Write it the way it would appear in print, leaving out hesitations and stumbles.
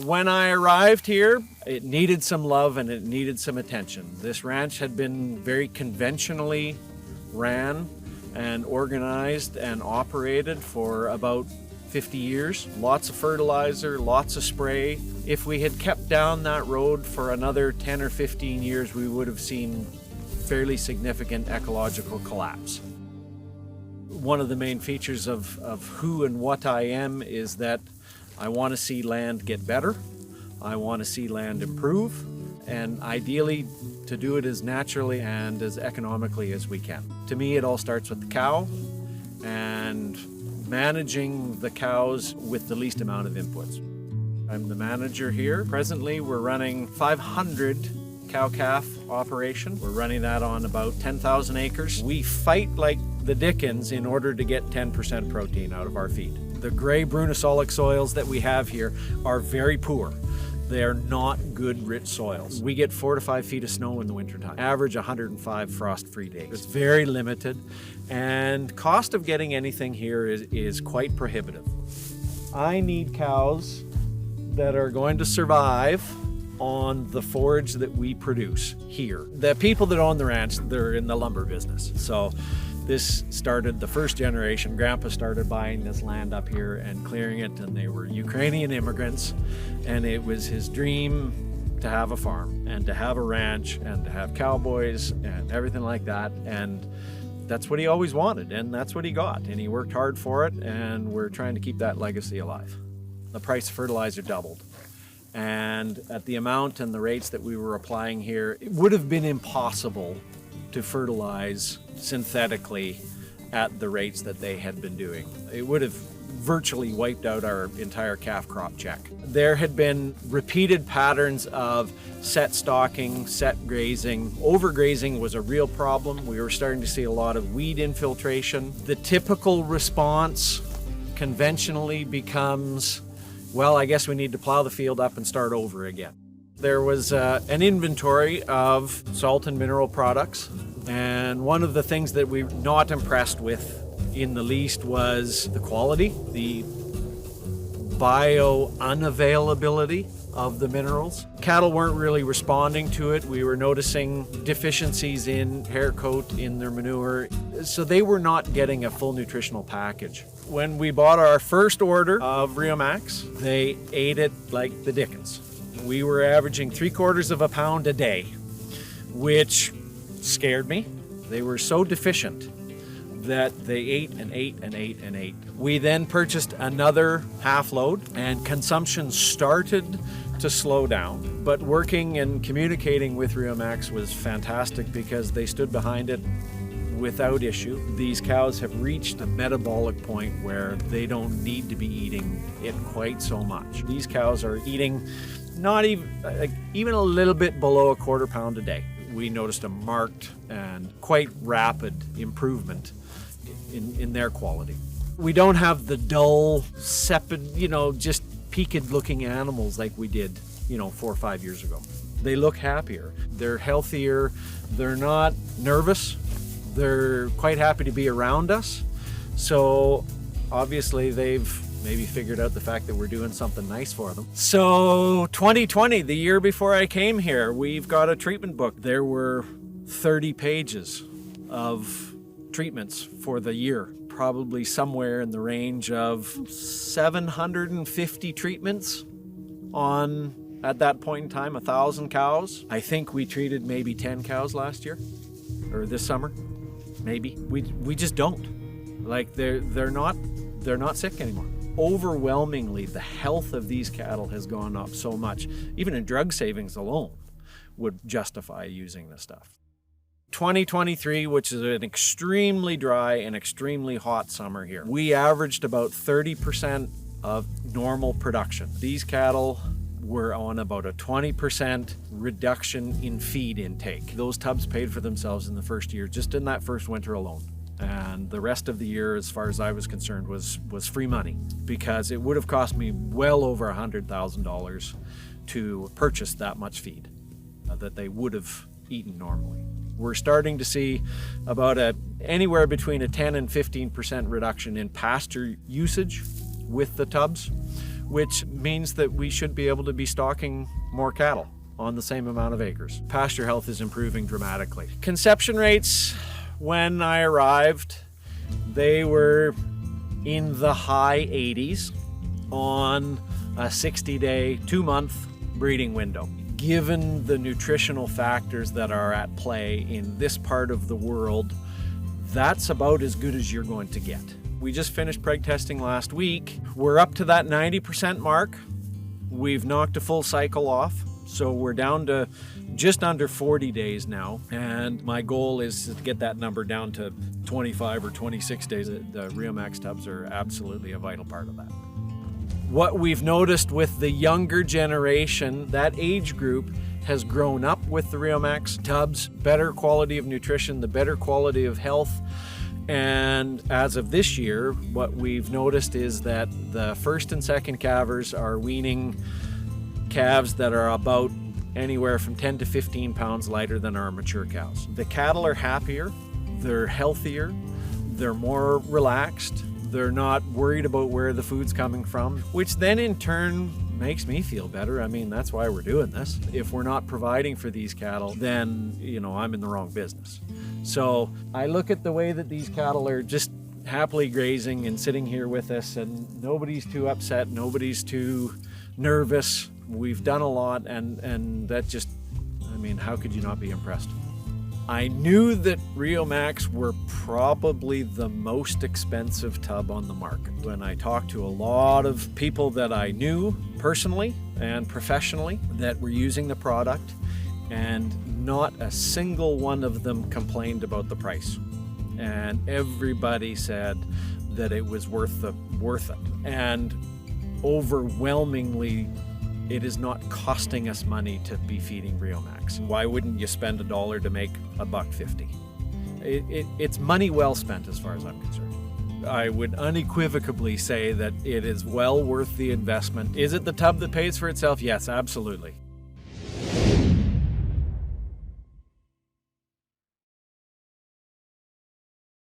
When I arrived here, it needed some love and it needed some attention. This ranch had been very conventionally ran and organized and operated for about 50 years. Lots of fertilizer, lots of spray. If we had kept down that road for another 10 or 15 years, we would have seen fairly significant ecological collapse. One of the main features of who and what I am is that I want to see land get better. I want to see land improve, and ideally to do it as naturally and as economically as we can. To me, it all starts with the cow and managing the cows with the least amount of inputs. I'm the manager here. Presently, we're running 500 cow-calf operation. We're running that on about 10,000 acres. We fight like the dickens in order to get 10% protein out of our feed. The gray brunasolic soils that we have here are very poor. They're not good, rich soils. We get 4 to 5 feet of snow in the wintertime. Average 105 frost-free days. It's very limited, and cost of getting anything here is quite prohibitive. I need cows that are going to survive on the forage that we produce here. The people that own the ranch, they're in the lumber business. So this started, the first generation, Grandpa started buying this land up here and clearing it, and they were Ukrainian immigrants, and it was his dream to have a farm and to have a ranch and to have cowboys and everything like that, and that's what he always wanted, and that's what he got, and he worked hard for it, and we're trying to keep that legacy alive. The price of fertilizer doubled, and at the amount and the rates that we were applying here, it would have been impossible to fertilize synthetically at the rates that they had been doing. It would have virtually wiped out our entire calf crop check. There had been repeated patterns of set stocking, set grazing. Overgrazing was a real problem. We were starting to see a lot of weed infiltration. The typical response conventionally becomes, well, I guess we need to plow the field up and start over again. There was an inventory of salt and mineral products, and one of the things that we were not impressed with in the least was the quality, the bio-unavailability of the minerals. Cattle weren't really responding to it. We were noticing deficiencies in hair coat, in their manure, so they were not getting a full nutritional package. When we bought our first order of Riomax, they ate it like the dickens. We were averaging 3/4 of a pound a day, which scared me. They were so deficient that they ate and ate and ate and ate. We then purchased another half load, and consumption started to slow down. But working and communicating with Riomax was fantastic because they stood behind it without issue. These cows have reached a metabolic point where they don't need to be eating it quite so much. These cows are eating not even a little bit below 1/4 pound a day. We noticed a marked and quite rapid improvement in their quality. We don't have the dull, sepid, just peaked looking animals like we did, 4 or 5 years ago. They look happier, they're healthier, they're not nervous, they're quite happy to be around us. So obviously they've maybe figured out the fact that we're doing something nice for them. So 2020, the year before I came here, we've got a treatment book. There were 30 pages of treatments for the year, probably somewhere in the range of 750 treatments on, at that point in time, 1,000 cows. I think we treated maybe 10 cows last year, or this summer, maybe. We just don't. Like, they're not sick anymore. Overwhelmingly, the health of these cattle has gone up so much. Even in drug savings alone would justify using this stuff. 2023, which is an extremely dry and extremely hot summer here, we averaged about 30% of normal production. These cattle were on about a 20% reduction in feed intake. Those tubs paid for themselves in the first year, just in that first winter alone. And the rest of the year, as far as I was concerned, was free money, because it would have cost me well over $100,000 to purchase that much feed that they would have eaten normally. We're starting to see about anywhere between a 10 and 15% reduction in pasture usage with the tubs. which means that we should be able to be stocking more cattle on the same amount of acres. Pasture health is improving dramatically. Conception rates, when I arrived, they were in the high 80s on a 60-day, 2-month breeding window. Given the nutritional factors that are at play in this part of the world, that's about as good as you're going to get. We just finished preg testing last week. We're up to that 90% mark. We've knocked a full cycle off, so we're down to just under 40 days now, and my goal is to get that number down to 25 or 26 days. The Riomax tubs are absolutely a vital part of that. What we've noticed with the younger generation, that age group has grown up with the Riomax tubs, better quality of nutrition, the better quality of health. And as of this year, what we've noticed is that the first and second calvers are weaning calves that are about anywhere from 10 to 15 pounds lighter than our mature cows. The cattle are happier, they're healthier, they're more relaxed, they're not worried about where the food's coming from, which then in turn makes me feel better. I mean, that's why we're doing this. If we're not providing for these cattle, then, I'm in the wrong business. So I look at the way that these cattle are just happily grazing and sitting here with us, and nobody's too upset, nobody's too nervous. We've done a lot, and that just, how could you not be impressed? I knew that Riomax were probably the most expensive tub on the market. When I talked to a lot of people that I knew personally and professionally that were using the product, and not a single one of them complained about the price. And everybody said that it was worth it. And overwhelmingly, it is not costing us money to be feeding Riomax. Why wouldn't you spend $1 to make $1.50? It's money well spent as far as I'm concerned. I would unequivocally say that it is well worth the investment. Is it the tub that pays for itself? Yes, absolutely.